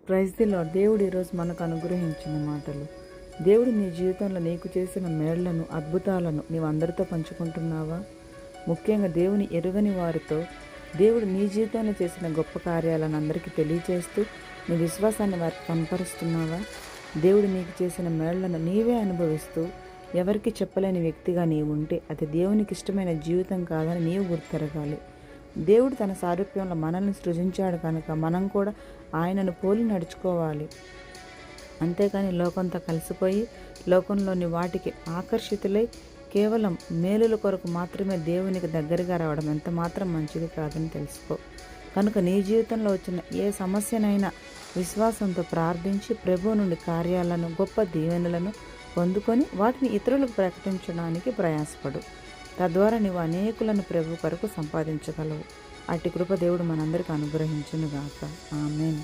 Praise the lord. దేవుడు ఈరోజు మనకు అనుగ్రహించిన మాటలు. దేవుడు నీ జీవితంలో నీకు చేసిన మేళ్లను, అద్భుతాలను నీవు అందరితో పంచుకుంటున్నావా? ముఖ్యంగా దేవుని ఎరుగని వారితో దేవుడు నీ జీవితంలో చేసిన గొప్ప కార్యాలను అందరికీ తెలియజేస్తూ నీ విశ్వాసాన్ని వారికి కనపరుస్తున్నావా? దేవుడు నీకు చేసిన మేళ్లను నీవే అనుభవిస్తూ ఎవరికి చెప్పలేని వ్యక్తిగా నీవు ఉంటే అది దేవునికి ఇష్టమైన జీవితం కాదని నీవు గుర్తెరగాలి. దేవుడు తన సారూప్యంలో మనల్ని సృజించాడు కనుక మనం కూడా ఆయనను పోలి నడుచుకోవాలి. అంతేకాని లోకంతో కలిసిపోయి లోకంలోని వాటికి ఆకర్షితులై కేవలం మేలుల కొరకు మాత్రమే దేవునికి దగ్గరగా రావడం ఎంత మాత్రం మంచిది కాదని తెలుసుకో. కనుక నీ జీవితంలో వచ్చిన ఏ సమస్యనైనా విశ్వాసంతో ప్రార్థించి ప్రభువు నుండి కార్యాలను, గొప్ప దీవెనలను పొందుకొని వాటిని ఇతరులకు ప్రకటించడానికి ప్రయాసపడు. తద్వారా నీవు అనేకులను ప్రభు కొరకు సంపాదించగలవు. అట్టి కృప దేవుడు మనందరికీ అనుగ్రహించునుగాక. ఆమేన్.